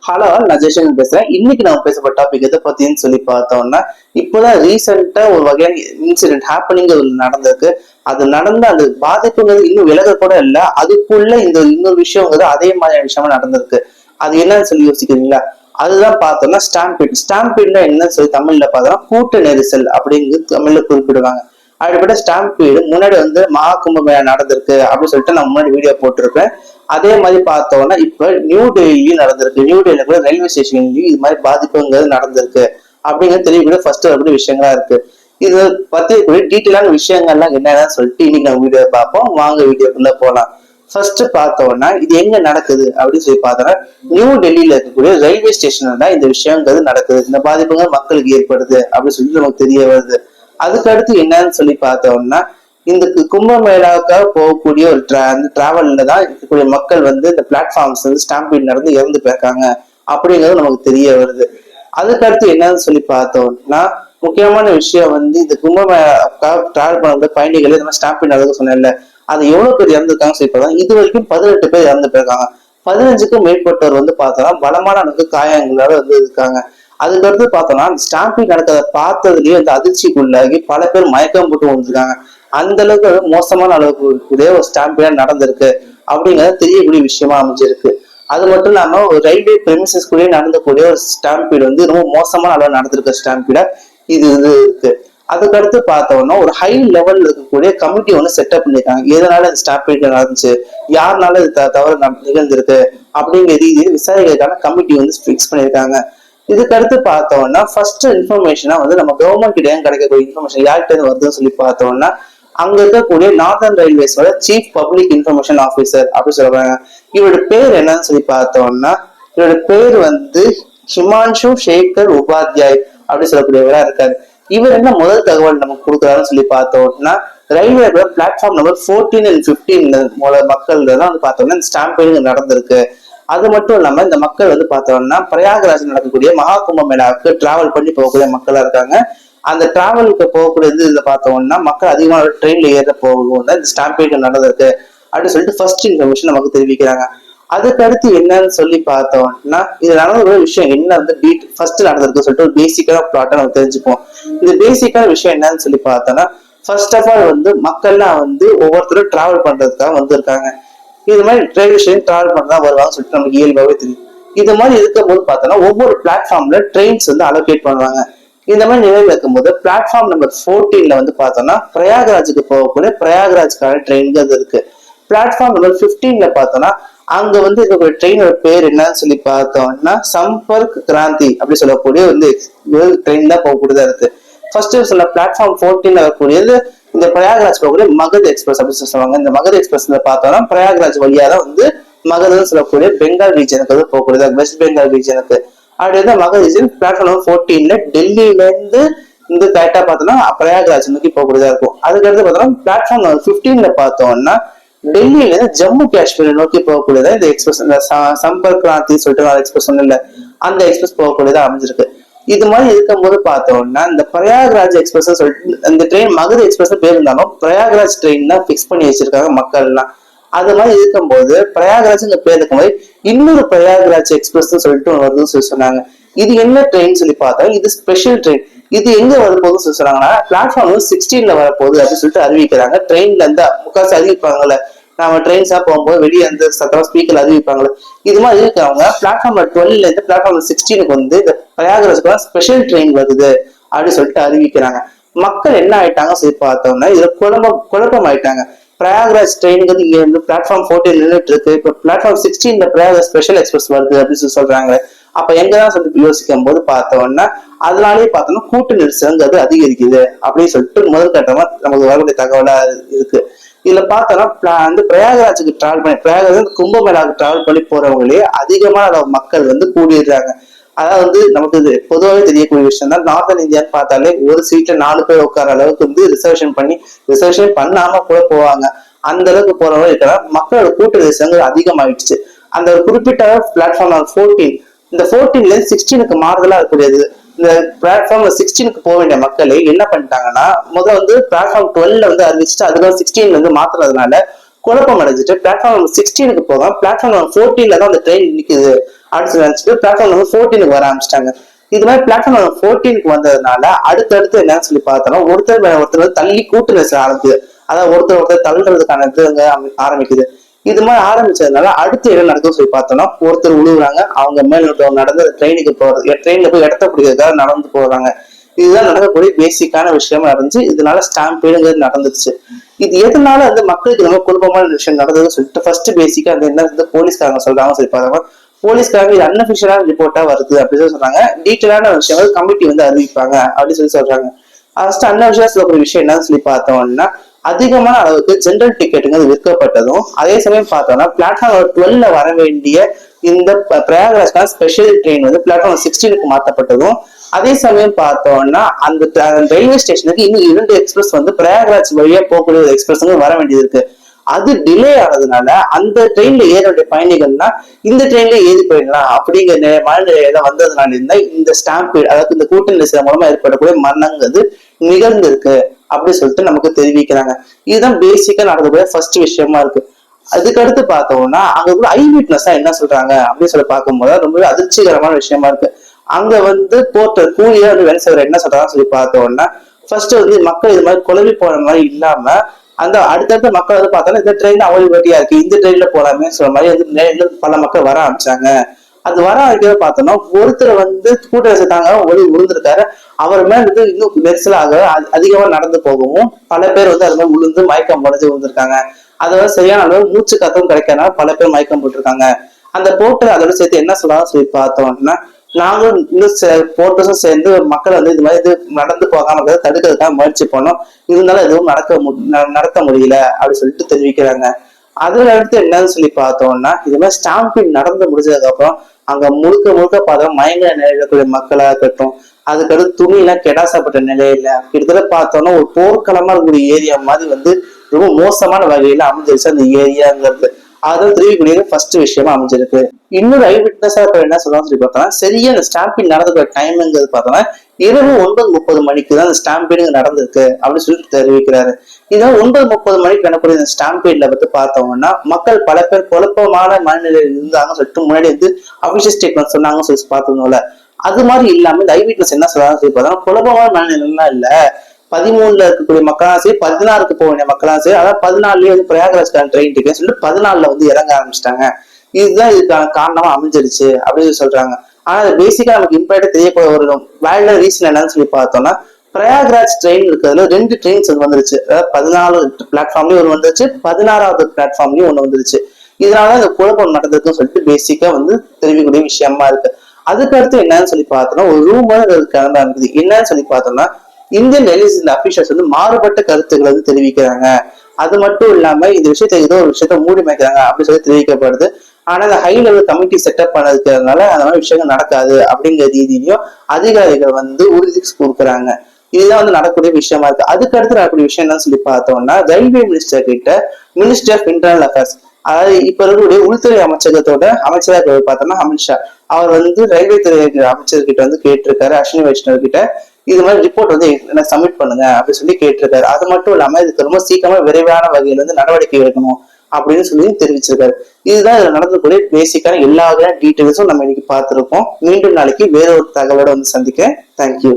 Hello, நான் ஜெய்சங்கர் பேசுறேன். இன்னைக்கு நம்ம பேசப்பட்ட டாபிக் எதை பத்தின்னு சொல்லி பார்த்தோம்னா, இப்போதான் ரீசெண்டா ஒரு வகையான இன்சிடென்ட் ஹேப்பனிங் நடந்திருக்கு. அது நடந்த அந்த பாதிப்புங்கிறது இன்னும் விலக கூட இல்ல. அதுக்குள்ள இந்த இன்னொரு விஷயங்கிறது அதே மாதிரியான விஷயமா நடந்திருக்கு. அது என்னன்னு சொல்லி யோசிக்கிறீங்களா? அதுதான் பார்த்தோம்னா ஸ்டாம்பீட். ஸ்டாம்பீட்னா என்னன்னு சொல்லி தமிழ்ல பார்த்தோம்னா கூட்ட நெரிசல் அப்படிங்கிறது தமிழ்ல குறிப்பிடுவாங்க. அப்படிப்பட்ட ஸ்டாம்பீடு முன்னாடி மகா கும்பமேளா நடந்திருக்கு அப்படின்னு சொல்லிட்டு நான் முன்னாடி வீடியோ போட்டிருப்பேன். அதே மாதிரி பார்த்தோம்னா இப்ப நியூ டெல்லியும் நடந்திருக்கு. நியூ டெல்லியில கூட ரயில்வே ஸ்டேஷன்லயும் இது மாதிரி பாதிப்புங்கிறது நடந்திருக்கு அப்படிங்கிறது தெரியக்கூடிய ஃபர்ஸ்ட் வரக்கூடிய விஷயங்களா இருக்கு. இது பத்தி டீட்டெயிலான விஷயங்கள்லாம் என்னன்னு சொல்லிட்டு இன்னைக்கு நம்ம வீடியோ பார்ப்போம். வாங்க வீடியோக்குள்ள போலாம். ஃபர்ஸ்ட் பார்த்தோம்னா இது எங்க நடக்குது அப்படின்னு சொல்லி பார்த்தோம்னா நியூ டெல்லியில இருக்கக்கூடிய ரயில்வே ஸ்டேஷன்ல தான் இந்த விஷயங்கிறது நடக்குது. இந்த பாதிப்புகள் மக்களுக்கு ஏற்படுது அப்படின்னு சொல்லிட்டு நமக்கு தெரிய வருது. அதுக்கு அடுத்து என்னன்னு சொல்லி பார்த்தோம்னா இந்த கும்பமேளாவுக்காக போகக்கூடிய ஒரு டிராவல்ல தான் இருக்கக்கூடிய மக்கள் இந்த பிளாட்ஃபார்ம்ஸ் ஸ்டாம்பீட் நடந்து இறந்து போயிருக்காங்க அப்படிங்கிறது நமக்கு தெரிய வருது. அதுக்கடுத்து என்னன்னு சொல்லி பார்த்தோம்னா முக்கியமான விஷயம் இந்த கும்பமேளாவுக்காக டிராவல் பண்ணக்கூடிய பயணிகள் இந்த மாதிரி ஸ்டாம்பீட் நடந்து சொன்னேன்ல, அது எவ்வளவு பேர் இறந்துருக்காங்க சொல்லி பார்த்தா இது வரைக்கும் 18 பேர் இறந்து போயிருக்காங்க. 15க்கும் மேற்பட்டவர் பார்த்தோம்னா பலமான அளவுக்கு காயங்களோட இருக்காங்க. அதுக்கடுத்து பார்த்தோம்னா ஸ்டாம்பீட் நடக்கிறத பார்த்ததுலயே அதிர்ச்சிக்குள்ளாகி பல பேர் மயக்கம் போட்டு வந்துருக்காங்க. அந்த அளவுக்கு மோசமான அளவுக்கு ஒரு ஸ்டாம்பீடா நடந்திருக்கு அப்படிங்கிறது தெரியக்கூடிய விஷயமா அமைஞ்சிருக்கு. அது மட்டும் இல்லாம ஒரு ரயில்வே பிரெமிசஸ் கூட நடந்தக்கூடிய ஒரு ஸ்டாம்பீடு ரொம்ப மோசமான அளவு நடந்திருக்க ஸ்டாம்பீடா இது இருக்கு. அதுக்கடுத்து பார்த்தோம்னா ஒரு ஹை லெவல்ல இருக்கக்கூடிய கமிட்டி செட்டப் பண்ணிருக்காங்க. எதனால இந்த ஸ்டாம்பீடு நடந்துச்சு, யாருனால இது தவறு நிகழ்ந்திருக்கு அப்படிங்கிற ரீதியில் விசாரிக்கிறதுக்கான கமிட்டி ஃபிக்ஸ் பண்ணியிருக்காங்க. இதுக்கு அடுத்து பார்த்தோம்னா ஃபர்ஸ்ட் இன்ஃபர்மேஷனா நம்ம கவர்மெண்ட் கிட்ட கிடைக்கக்கூடிய இன்ஃபர்மேஷன் யார்கிட்ட இருந்து வருதுன்னு சொல்லி பார்த்தோம்னா அங்க இருக்கக்கூடிய நார்தர்ன் ரயில்வேஸோட சீஃப் பப்ளிக் இன்ஃபர்மேஷன் ஆஃபீஸர் அப்படி சொல்றாங்க. இவரோட பேர் என்னன்னு சொல்லி பார்த்தோம்னா இவரோட பேர் ஹிமான்ஷு சேகர் உபாத்யாய் அப்படி சொல்லக்கூடியவரா இருக்காரு. இவர் என்ன முதல் தகவல் நமக்கு கொடுக்குறாருன்னு சொல்லி பார்த்தோம்னா ரயில்வே பிளாட்ஃபார்ம் நம்பர் 14 and 15 மக்கள் தான் பார்த்தோம்னா ஸ்டாம்பீடு நடந்திருக்கு. அது மட்டும் இல்லாம இந்த மக்கள் பார்த்தோம்னா பிரயாகராஜ் நடக்கக்கூடிய மகா கும்பமேளாவுக்கு டிராவல் பண்ணி போகக்கூடிய மக்களா இருக்காங்க. அந்த டிராவலுக்கு போகக்கூடிய இதுல பார்த்தோம்னா மக்கள் அதிகமான ட்ரெயின்ல ஏற போகும் இந்த ஸ்டாம்பீடு நடந்திருக்கு அப்படின்னு சொல்லிட்டு ஃபர்ஸ்ட் இன்ஃபர்மேஷன் நமக்கு தெரிவிக்கிறாங்க. அதுக்கு அடுத்து என்னன்னு சொல்லி பார்த்தோம்னா இது நடந்த ஒரு விஷயம் என்ன ஃபர்ஸ்ட் நடந்திருக்கு சொல்லிட்டு ஒரு பேசிக்கான பிளாட்டை நம்ம தெரிஞ்சுப்போம். இந்த பேசிக்கான விஷயம் என்னன்னு சொல்லி பார்த்தோம்னா ஃபர்ஸ்ட் ஆஃப் ஆல் மக்கள்லாம் ஒவ்வொருத்தரும் டிராவல் பண்றதுக்காக வந்திருக்காங்க. இது மாதிரி ரயில்வே ஸ்டேஷன் டிராவல் பண்ணா வருவாங்கன்னு சொல்லிட்டு நமக்கு இயல்பாவே தெரியும். இது மாதிரி இருக்கும்போது பார்த்தோம்னா ஒவ்வொரு பிளாட்ஃபார்ம்ல ட்ரெயின்ஸ் அலோகேட் பண்ணுவாங்க. இந்த மாதிரி நிலையில இருக்கும்போது பிளாட்ஃபார்ம் நம்பர் 14ல பார்த்தோம்னா பிரயாகராஜுக்கு போகக்கூடிய பிரயாகராஜ்கான ட்ரெயின்கள் இருக்கு. பிளாட்ஃபார்ம் நம்பர் 15ல பார்த்தோம்னா அங்க இருக்கக்கூடிய ட்ரெயினோட பேர் என்னன்னு சொல்லி பார்த்தோம்னா சம்பர்க் கிராந்தி அப்படி சொல்லக்கூடிய ட்ரெயின் தான் போகக்கூடியதா இருக்கு. ஃபர்ஸ்ட் சொல்ல பிளாட்ஃபார்ம் 14ல வரக்கூடியது இந்த பிரயாகராஜ் போகக்கூடிய மகத் எக்ஸ்பிரஸ் அப்படின்னு சொல்லுவாங்க. இந்த மகத் எக்ஸ்பிரஸ்ல பார்த்தோம்னா பிரயாகராஜ் வழியா தான் மகத்னு சொல்லக்கூடிய பெங்கால் ரீஜனுக்கு போகக்கூடியது, வெஸ்ட் பெங்கால் ரீஜனுக்கு. அப்படி மகத் ரீஜன் பிளாட்ஃபார்ம் 14ல டெல்லியில இருந்து கரெக்டா பார்த்தோம்னா பிரயாகராஜ் நோக்கி போகக்கூடியதா இருக்கும். அதுக்கடுத்து பார்த்தோம்னா பிளாட்ஃபார்ம் 15ல பார்த்தோம்னா டெல்லியில இருந்து ஜம்மு காஷ்மீர் நோக்கி போகக்கூடியதா இந்த எக்ஸ்பிரஸ், இந்த சம்பர்க் கிராந்தி சொல்லிட்டு எக்ஸ்பிரஸ் இல்ல அந்த எக்ஸ்பிரஸ் போகக்கூடியதா அமைஞ்சிருக்கு. இது மாதிரி இருக்கும்போது பார்த்தோம்னா இந்த பிரயாகராஜ் எக்ஸ்பிரஸ் சொல்லிட்டு இந்த ட்ரெயின் மகத் எக்ஸ்பிரஸ் பேர் இருந்தாலும் பிரயாகராஜ் ட்ரெயின் தான் பிக்ஸ் பண்ணி வச்சிருக்காங்க மக்கள் எல்லாம். அது மாதிரி இருக்கும்போது பிரயாகராஜ் பேர் இருக்கும்போது இன்னொரு பிரயாகராஜ் எக்ஸ்பிரஸ் சொல்லிட்டு வருதுன்னு சொல்லி சொன்னாங்க. இது என்ன ட்ரெயின் சொல்லி பார்த்தா இது ஸ்பெஷல் ட்ரெயின். இது எங்க வரப்போகுதுன்னு சொல்லி சொன்னாங்கன்னா பிளாட்ஃபார்ம் 16ல வரப்போகுது அப்படின்னு சொல்லிட்டு அறிவிக்கிறாங்க. ட்ரெயின்ல இருந்து முக்காசி அறிவிப்பாங்கல்ல, நம்ம ட்ரெயின்ஸா போகும்போது வெளியே சத்தமா ஸ்பீக்கர் அறிவிப்பாங்களே, இது மாதிரி இருக்கவங்க பிளாட்ஃபார்ம் 12ல இருந்து பிளாட்ஃபார்ம் 16க்கு இந்த பிரயாகராஜ்க்கு ஸ்பெஷல் ட்ரெயின் வருது அப்படின்னு சொல்லிட்டு அறிவிக்கிறாங்க. மக்கள் என்ன ஆயிட்டாங்க சொல்லி பார்த்தோம்னா இதுல குழப்பம் ஆயிட்டாங்க. பிரயாகராஜ் ட்ரெயினுக்கு இங்க இருந்து பிளாட்ஃபார்ம் 14 நின்றுட்டு இருக்கு, இப்ப பிளாட்ஃபார்ம் 16ல பிரயாகராஜ் ஸ்பெஷல் எக்ஸ்பிரஸ் வருது அப்படின்னு சொல்றாங்க. அப்ப எங்கதான் சொல்லி யோசிக்கும் போது பார்த்தோம்னா அதனாலேயே பார்த்தோம்னா கூட்ட நெரிசல்ங்கிறது அதிகரிக்குது அப்படின்னு சொல்லிட்டு முதல் கட்டமா நமக்கு வரக்கூடிய தகவலா இருக்கு. இதுல பார்த்தோம்னா பிரயாகராஜுக்கு டிராவல் பண்ணி பிரயாகராஜ் கும்பமேளாவுக்கு டிராவல் பண்ணி போறவங்களே அதிகமான அளவு மக்கள் கூடிடுறாங்க. அதாவது நமக்கு இது பொதுவாகவே தெரியக்கூடிய விஷயம் தான். நார்தன் இந்தியான்னு பார்த்தாலே ஒரு சீட்ல 4 பேர் உட்கார அளவுக்கு ரிசர்வேஷன் பண்ணாம கூட போவாங்க. அந்த அளவுக்கு போறவங்க இருக்கிற மக்களோட கூட்ட நெரிசல்கள் அதிகமாயிடுச்சு. அந்த குறிப்பிட்ட பிளாட்ஃபார்ம் 14 இந்த 14ல இருந்து 16க்கு மாறுதலா இருக்கக்கூடியது. இந்த பிளாட்ஃபார்ம் 16க்கு போக வேண்டிய மக்களே என்ன பண்ணிட்டாங்கன்னா முதல்ல பிளாட்ஃபார்ம் 12ல அறிவிச்சுட்டு அதுக்கு 16ல மாத்துறதுனால குழப்பம் அடைஞ்சிட்டு பிளாட்ஃபார்ம் 16க்கு போக பிளாட்ஃபார்ம் 14ல தான் அந்த ட்ரெயின் நிக்குது அப்படின்னு நினைச்சிட்டு பிளாட்ஃபார்ம் நம்பர் 14 வர ஆரம்பிச்சிட்டாங்க. இது மாதிரி பிளாட்ஃபார்ம் நம்பர் 14 வந்ததுனால அடுத்தடுத்து என்னன்னு சொல்லி பார்த்தோம்னா ஒருத்தர் தள்ளி கூட்டு நெரிசல் ஆரம்பிக்குது. அதாவது ஒருத்தர் தள்ளுறதுக்கான இது ஆரம்பிக்குது. இது மாதிரி ஆரம்பிச்சதுனால அடுத்து என்ன நடக்குதுன்னு சொல்லி பார்த்தோம்னா ஒருத்தர் விழுகுறாங்க, அவங்க மேல் நடந்து ட்ரெயினுக்கு போறது, ட்ரெயின்ல போய் இடத்த பிடிக்கிறதுக்காக நடந்து போறாங்க. இதுதான் நடக்கக்கூடிய பேசிக்கான விஷயமா இருந்துச்சு. இதனால ஸ்டாம்பீடுங்கிறது நடந்துச்சு. இது எதனால மக்களுக்கு ரொம்ப குழப்பமான விஷயம் நடந்ததுன்னு சொல்லிட்டு ஃபர்ஸ்ட் பேசிக்கா என்ன போலீஸ்காரங்க சொல்றாங்க சொல்லி பாருங்க. போலீஸ்காரங்க இது அன்அபிஷியலான ரிப்போர்ட்டா வருது அப்படின்னு சொல்றாங்க. டீட்டெயிலான விஷயங்கள் கமிட்டி அறிவிப்பாங்க அப்படின்னு சொல்றாங்க. ஃபர்ஸ்ட் அன்அபிஷியலா சொல்லக்கூடிய விஷயம் என்னன்னு சொல்லி பார்த்தோம்னா அதிகமான அளவுக்கு ஜெனரல் டிக்கெட்டுங்கிறது விற்கப்பட்டதும், அதே சமயம் பார்த்தோம்னா பிளாட்ஃபார்ம் 12 வர வேண்டிய இந்த பிரயாகராஜ்க்கான ஸ்பெஷல் ட்ரெயின் பிளாட்ஃபார்ம் 16க்கு மாற்றப்பட்டதும், அதே சமயம் பார்த்தோம்னா அந்த ரயில்வே ஸ்டேஷனுக்கு இன்னும் 2 எக்ஸ்பிரஸ் பிரயாகராஜ் வழியா போகக்கூடிய ஒரு எக்ஸ்பிரஸ் வர வேண்டியது இருக்கு. அது டிலே ஆனதுனால அந்த ட்ரெயின்ல ஏற வேண்டிய பயணிகள்னா இந்த ட்ரெயின்ல ஏறி போயிடலாம் அப்படிங்கிற மனநிலையில வந்ததுனால இருந்தா இந்த ஸ்டாம்பீட், அதாவது இந்த கூட்ட நெரிசல் மூலமா ஏற்படக்கூடிய மரணங்கிறது நிகழ்ந்திருக்கு அப்படின்னு சொல்லிட்டு நமக்கு தெரிவிக்கிறாங்க. இதுதான் பேசிக்கா நடக்கக்கூடிய ஃபர்ஸ்ட் விஷயமா இருக்கு. அதுக்கடுத்து பார்த்தோம்னா அங்க கூட ஐ விட்னஸா என்ன சொல்றாங்க அப்படின்னு சொல்லி பார்க்கும்போது ரொம்பவே அதிர்ச்சிகரமான விஷயமா இருக்கு. அங்க போர்ட்டர் கூலியா வேலை செய்யற என்ன சொல்றாங்கன்னு சொல்லி பார்த்தோம்னா ஃபர்ஸ்ட் மக்கள் இது மாதிரி குழம்பி போன மாதிரி இல்லாம அந்த அடுத்தடுத்த மக்கள் பார்த்தோம்னா இந்த ட்ரெயின் அவ்வளவு வட்டியா இருக்கு, இந்த ட்ரெயின்ல போலாமே சொல்ற மாதிரி பல மக்கள் வர ஆரம்பிச்சாங்க. அது வர ஆரம்பிக்கிறத பார்த்தோம்னா ஒருத்தர் கூட்ட வச்சுட்டாங்க, ஒளி விழுந்திருக்காரு. அவர் மேல இன்னும் நெரிசலாக அதிகமா நடந்து போகவும் பல பேர் அது மாதிரி விழுந்து மயக்கம் உடஞ்சு விழுந்திருக்காங்க. அதோட சரியான அளவு மூச்சு காத்தும் கிடைக்காதனால பல பேர் மயக்கம் போட்டிருக்காங்க. அந்த போர்ட்டர் அதோட சேர்த்து என்ன சொல்றாங்க சொல்லி பார்த்தோம்னா நாங்களும் இன்னும் போர்ட்டர்ஸும் சேர்ந்து மக்கள் இது மாதிரி நடந்து போகாம தடுக்கிறதுக்காக முயற்சி பண்ணோம், இருந்தாலும் எதுவும் நடத்த முடியல அப்படின்னு சொல்லிட்டு தெரிவிக்கிறாங்க. அதுல அடுத்து என்னன்னு சொல்லி பார்த்தோம்னா இது மாதிரி ஸ்டாம்பிங் நடந்து முடிஞ்சதுக்கு அப்புறம் அங்க முழுக்க முழுக்க பார்த்தோம் மயங்க நிலையில மக்களா இருக்கட்டும், அதுக்கடுத்து துணி எல்லாம் கெடாசப்பட்ட நிலையில கிட்டத்தட்ட பார்த்தோம்னா ஒரு போர்க்களமா இருக்கக்கூடிய ஏரியா மாதிரி ரொம்ப மோசமான வகையில அமைஞ்சிருச்சு அந்த ஏரியாங்கிறது. அதான் தெரிவிக்கூடிய ஃபர்ஸ்ட் விஷயமா அமைஞ்சிருக்கு. இன்னொரு ஐ விட்னஸா என்ன சொல்லலாம் சொல்லி பார்த்தோம்னா சரியா அந்த ஸ்டாம்பிங் நடந்துக்கிற டைம்ங்கிறது பார்த்தோம்னா இரவு 9:30 மணிக்கு தான் அந்த ஸ்டாம்பீடு நடந்திருக்கு அப்படின்னு சொல்லிட்டு தெரிவிக்கிறாரு. இதான் 9:30 மணிக்கு நடக்கூடிய இந்த ஸ்டாம்பீட்ல பார்த்தோம்னா மக்கள் பல பேர் குழப்பமான மனநிலையில் இருந்தாங்க சொல்லிட்டு முன்னாடி அபிஷியல் ஸ்டேட்மெண்ட் சொன்னாங்கன்னு சொல்லி பார்த்தோம்ல. அது மாதிரி இல்லாம இந்த ஐ விட்னஸ் என்ன சொல்றாங்க சொல்லி பார்த்தோம்னா குழப்பமான மனநிலைலாம் இல்ல, 13ல இருக்கக்கூடிய மக்களாம் சரி, 16க்கு போக வேண்டிய மக்களாம் சரி, அதாவது 14லயே பிரயாகராஜ்கான ட்ரெயின் டிக்கெட் சொல்லிட்டு 14ல இறங்க ஆரம்பிச்சிட்டாங்க. இதுதான் இதுக்கான காரணமா அமைஞ்சிருச்சு அப்படின்னு சொல்றாங்க. ஆனா பேசிக்கா நமக்கு இம்பாக்டா தெரியக்கூடிய ஒரு வேல்யூ ரீசன் என்னன்னு சொல்லி பார்த்தோம்னா பிரயாகராஜ் ட்ரெயின் இருக்கிறதுல 2 ட்ரெயின்ஸ் வந்துருச்சு. அதாவது 14 பிளாட்ஃபார்ம்லயும் ஒன்று வந்துருச்சு, 16வது பிளாட்ஃபார்ம்லயும் ஒண்ணு வந்துருச்சு. இதனால இந்த குழப்பம் நடந்ததுன்னு சொல்லிட்டு பேசிக்கா தெரிவிக்கக்கூடிய விஷயமா இருக்கு. அதுக்கு அடுத்து என்னன்னு சொல்லி பார்த்தோம்னா ஒரு ரூமர் கிளம்ப ஆரம்பிக்குது. என்னன்னு சொல்லி பார்த்தோம்னா இந்தியன் ரயில்வேஸ் இந்த அபிஷியல்ஸ் மாறுபட்ட கருத்துக்களை தெரிவிக்கிறாங்க. அது மட்டும் இல்லாம இந்த விஷயத்த ஏதோ ஒரு விஷயத்த மூடி வைக்கிறாங்க அப்படின்னு சொல்லி தெரிவிக்கப்படுது. ஆனா அந்த ஹை லெவல் கமிட்டி செட்டப் பண்ணதுக்கிறதுனால அந்த மாதிரி விஷயங்கள் நடக்காது அப்படிங்கிற ரீதியிலையும் அதிகாரிகள் உறுதி கொடுக்குறாங்க. இதுதான் நடக்கக்கூடிய விஷயமா இருக்கு. அதுக்கு அடுத்து நடக்கக்கூடிய விஷயம் என்னன்னு சொல்லி பார்த்தோம்னா ரயில்வே மினிஸ்டர் கிட்ட மினிஸ்டர் ஆஃப் இன்டர்னல் அஃபேர்ஸ், அதாவது இப்ப இருக்கக்கூடிய உள்துறை அமைச்சகத்தோட அமைச்சராக பார்த்தோம்னா அமித்ஷா அவர் ரயில்வே துறை அமைச்சர்கிட்ட கேட்டிருக்காரு அஸ்வினி வைஷ்ணவ் கிட்ட இது மாதிரி ரிப்போர்ட் என்ன சப்மிட் பண்ணுங்க அப்படின்னு சொல்லி கேட்டிருக்காரு. அது மட்டும் இல்லாம இதுக்கு ரொம்ப சீக்கிரமா விரைவான வகையில நடவடிக்கை எடுக்கணும் அப்படின்னு சொல்லி தெரிவிச்சிருக்காரு. இதுதான் இதுல நடந்தக்கூடிய பேசிக்கான எல்லா வகையான டீட்டெயில்ஸும் நம்ம இன்னைக்கு பார்த்திருக்கோம். மீண்டும் நாளைக்கு வேற ஒரு தகவலோட சந்திக்கிறேன். தேங்க்யூ.